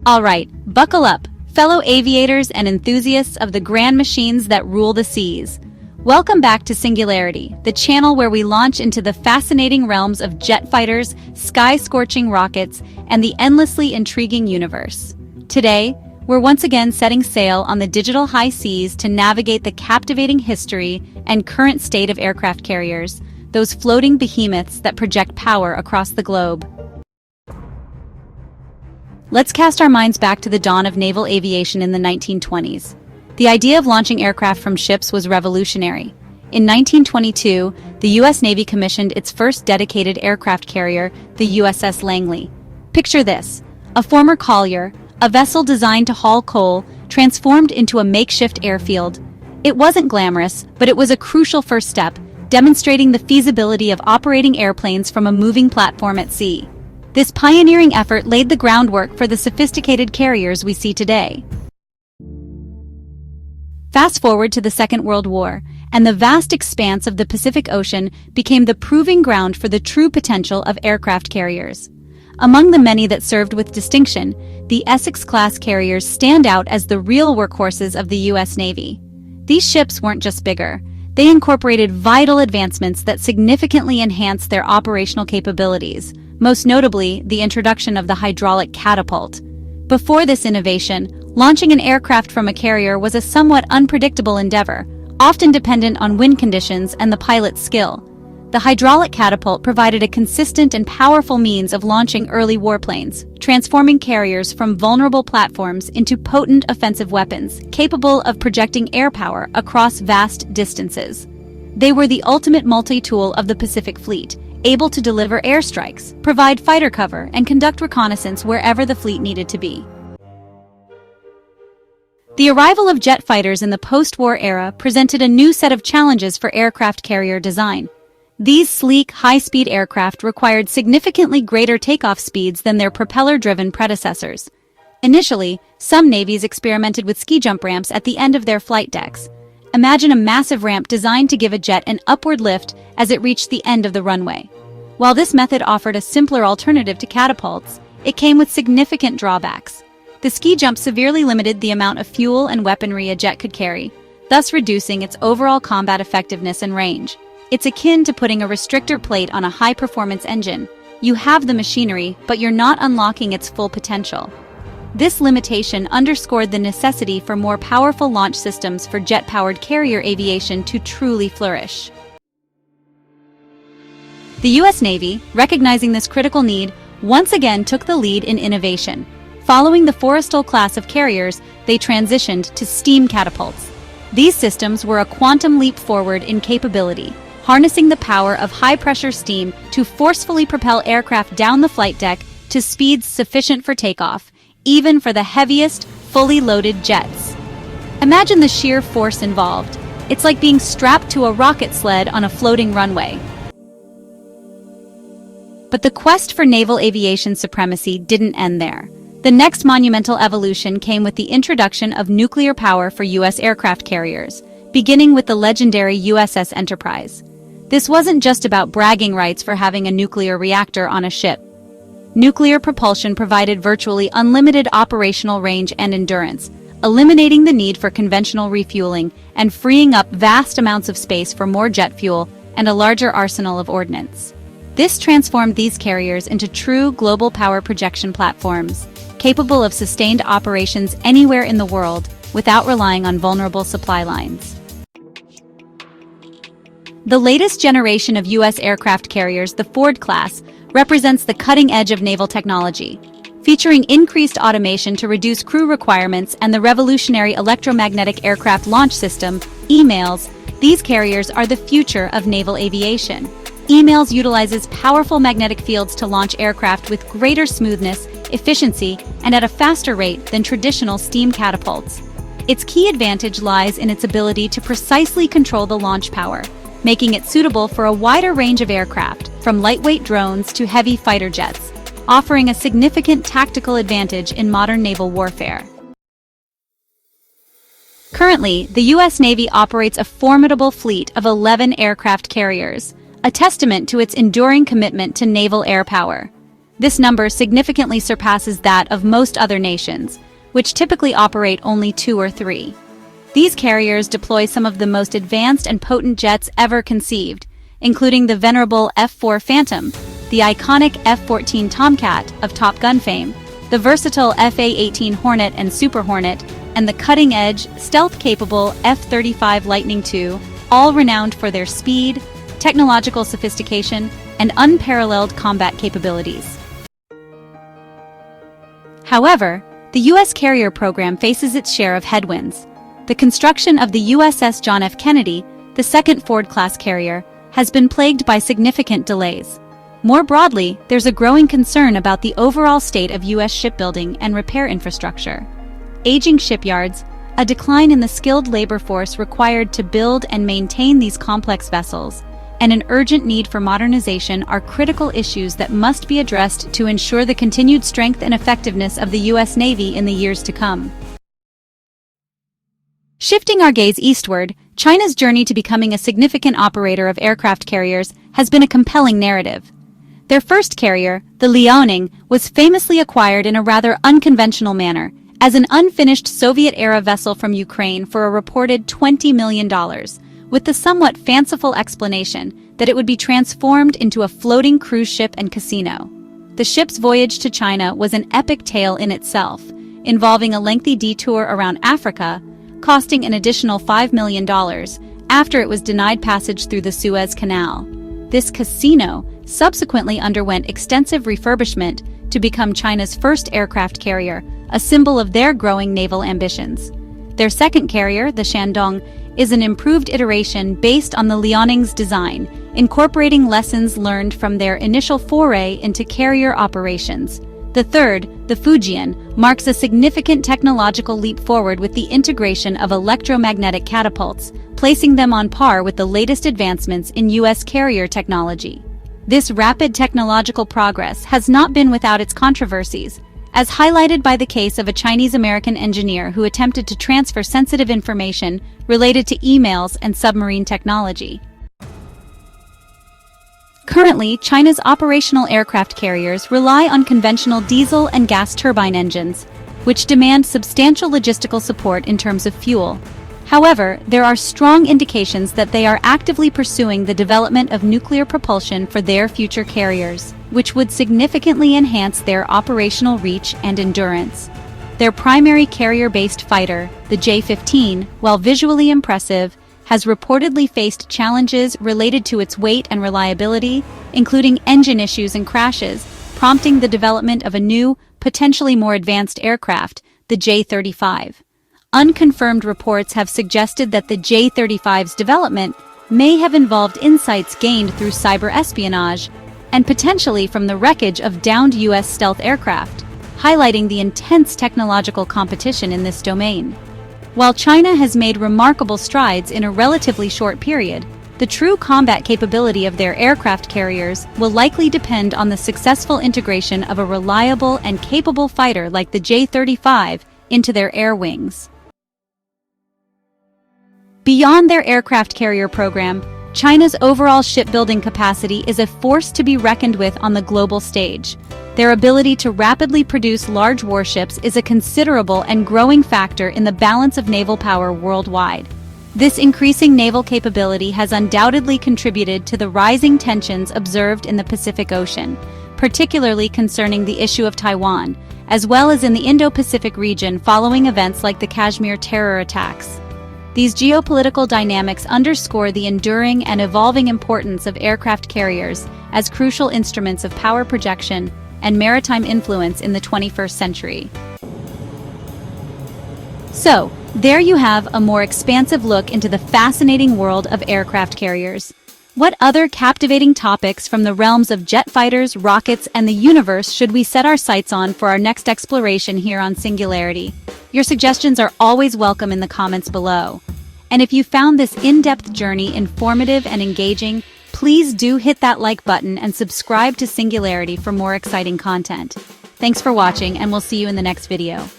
All right, buckle up, fellow aviators and enthusiasts of the grand machines that rule the seas. Welcome back to Singularity, the channel where we launch into the fascinating realms of jet fighters, sky-scorching rockets, and the endlessly intriguing universe. Today, we're once again setting sail on the digital high seas to navigate the captivating history and current state of aircraft carriers, those floating behemoths that project power across the globe. Let's cast our minds back to the dawn of naval aviation in the 1920s. The idea of launching aircraft from ships was revolutionary. In 1922, the U.S. Navy commissioned its first dedicated aircraft carrier, the USS Langley. Picture this: a former collier, a vessel designed to haul coal, transformed into a makeshift airfield. It wasn't glamorous, but it was a crucial first step, demonstrating the feasibility of operating airplanes from a moving platform at sea. This pioneering effort laid the groundwork for the sophisticated carriers we see today. Fast forward to the Second World War, and the vast expanse of the Pacific Ocean became the proving ground for the true potential of aircraft carriers. Among the many that served with distinction, the Essex-class carriers stand out as the real workhorses of the U.S. Navy. These ships weren't just bigger. They incorporated vital advancements that significantly enhanced their operational capabilities, most notably the introduction of the hydraulic catapult. Before this innovation, launching an aircraft from a carrier was a somewhat unpredictable endeavor, often dependent on wind conditions and the pilot's skill. The hydraulic catapult provided a consistent and powerful means of launching early warplanes, transforming carriers from vulnerable platforms into potent offensive weapons, capable of projecting air power across vast distances. They were the ultimate multi-tool of the Pacific Fleet, able to deliver airstrikes, provide fighter cover, and conduct reconnaissance wherever the fleet needed to be. The arrival of jet fighters in the post-war era presented a new set of challenges for aircraft carrier design. These sleek, high-speed aircraft required significantly greater takeoff speeds than their propeller-driven predecessors. Initially, some navies experimented with ski jump ramps at the end of their flight decks. Imagine a massive ramp designed to give a jet an upward lift as it reached the end of the runway. While this method offered a simpler alternative to catapults, it came with significant drawbacks. The ski jump severely limited the amount of fuel and weaponry a jet could carry, thus reducing its overall combat effectiveness and range. It's akin to putting a restrictor plate on a high-performance engine. You have the machinery, but you're not unlocking its full potential. This limitation underscored the necessity for more powerful launch systems for jet-powered carrier aviation to truly flourish. The U.S. Navy, recognizing this critical need, once again took the lead in innovation. Following the Forrestal class of carriers, they transitioned to steam catapults. These systems were a quantum leap forward in capability, harnessing the power of high-pressure steam to forcefully propel aircraft down the flight deck to speeds sufficient for takeoff, even for the heaviest, fully loaded jets. Imagine the sheer force involved. It's like being strapped to a rocket sled on a floating runway. But the quest for naval aviation supremacy didn't end there. The next monumental evolution came with the introduction of nuclear power for U.S. aircraft carriers, beginning with the legendary USS Enterprise. This wasn't just about bragging rights for having a nuclear reactor on a ship. Nuclear propulsion provided virtually unlimited operational range and endurance, eliminating the need for conventional refueling and freeing up vast amounts of space for more jet fuel and a larger arsenal of ordnance. This transformed these carriers into true global power projection platforms, capable of sustained operations anywhere in the world without relying on vulnerable supply lines. The latest generation of U.S. aircraft carriers, the Ford class, represents the cutting edge of naval technology. Featuring increased automation to reduce crew requirements and the revolutionary electromagnetic aircraft launch system, EMALS, these carriers are the future of naval aviation. EMALS utilizes powerful magnetic fields to launch aircraft with greater smoothness, efficiency, and at a faster rate than traditional steam catapults. Its key advantage lies in its ability to precisely control the launch power, making it suitable for a wider range of aircraft, from lightweight drones to heavy fighter jets, offering a significant tactical advantage in modern naval warfare. Currently, the U.S. Navy operates a formidable fleet of 11 aircraft carriers, a testament to its enduring commitment to naval air power. This number significantly surpasses that of most other nations, which typically operate only 2 or 3. These carriers deploy some of the most advanced and potent jets ever conceived, including the venerable F-4 Phantom, the iconic F-14 Tomcat of Top Gun fame, the versatile F-A-18 Hornet and Super Hornet, and the cutting-edge, stealth-capable F-35 Lightning II, all renowned for their speed, technological sophistication, and unparalleled combat capabilities. However, the U.S. carrier program faces its share of headwinds. The construction of the USS John F. Kennedy, the second Ford-class carrier, has been plagued by significant delays. More broadly, there's a growing concern about the overall state of U.S. shipbuilding and repair infrastructure. Aging shipyards, a decline in the skilled labor force required to build and maintain these complex vessels, and an urgent need for modernization are critical issues that must be addressed to ensure the continued strength and effectiveness of the U.S. Navy in the years to come. Shifting our gaze eastward, China's journey to becoming a significant operator of aircraft carriers has been a compelling narrative. Their first carrier, the Liaoning, was famously acquired in a rather unconventional manner, as an unfinished Soviet-era vessel from Ukraine for a reported $20 million, with the somewhat fanciful explanation that it would be transformed into a floating cruise ship and casino. The ship's voyage to China was an epic tale in itself, involving a lengthy detour around Africa, costing an additional $5 million after it was denied passage through the Suez Canal. This casino subsequently underwent extensive refurbishment to become China's first aircraft carrier, a symbol of their growing naval ambitions. Their second carrier, the Shandong, is an improved iteration based on the Liaoning's design, incorporating lessons learned from their initial foray into carrier operations. The third, the Fujian, marks a significant technological leap forward with the integration of electromagnetic catapults, placing them on par with the latest advancements in U.S. carrier technology. This rapid technological progress has not been without its controversies, as highlighted by the case of a Chinese-American engineer who attempted to transfer sensitive information related to EMALS and submarine technology. Currently, China's operational aircraft carriers rely on conventional diesel and gas turbine engines, which demand substantial logistical support in terms of fuel. However, there are strong indications that they are actively pursuing the development of nuclear propulsion for their future carriers, which would significantly enhance their operational reach and endurance. Their primary carrier-based fighter, the J-15, while visually impressive, has reportedly faced challenges related to its weight and reliability, including engine issues and crashes, prompting the development of a new, potentially more advanced aircraft, the J-35. Unconfirmed reports have suggested that the J-35's development may have involved insights gained through cyber espionage and potentially from the wreckage of downed U.S. stealth aircraft, highlighting the intense technological competition in this domain. While China has made remarkable strides in a relatively short period, the true combat capability of their aircraft carriers will likely depend on the successful integration of a reliable and capable fighter like the J-35 into their air wings. Beyond their aircraft carrier program, China's overall shipbuilding capacity is a force to be reckoned with on the global stage. Their ability to rapidly produce large warships is a considerable and growing factor in the balance of naval power worldwide. This increasing naval capability has undoubtedly contributed to the rising tensions observed in the Pacific Ocean, particularly concerning the issue of Taiwan, as well as in the Indo-Pacific region following events like the Kashmir terror attacks. These geopolitical dynamics underscore the enduring and evolving importance of aircraft carriers as crucial instruments of power projection and maritime influence in the 21st century. So, there you have a more expansive look into the fascinating world of aircraft carriers. What other captivating topics from the realms of jet fighters, rockets, and the universe should we set our sights on for our next exploration here on Singularity? Your suggestions are always welcome in the comments below. And if you found this in-depth journey informative and engaging, please do hit that like button and subscribe to Singularity for more exciting content. Thanks for watching, and we'll see you in the next video.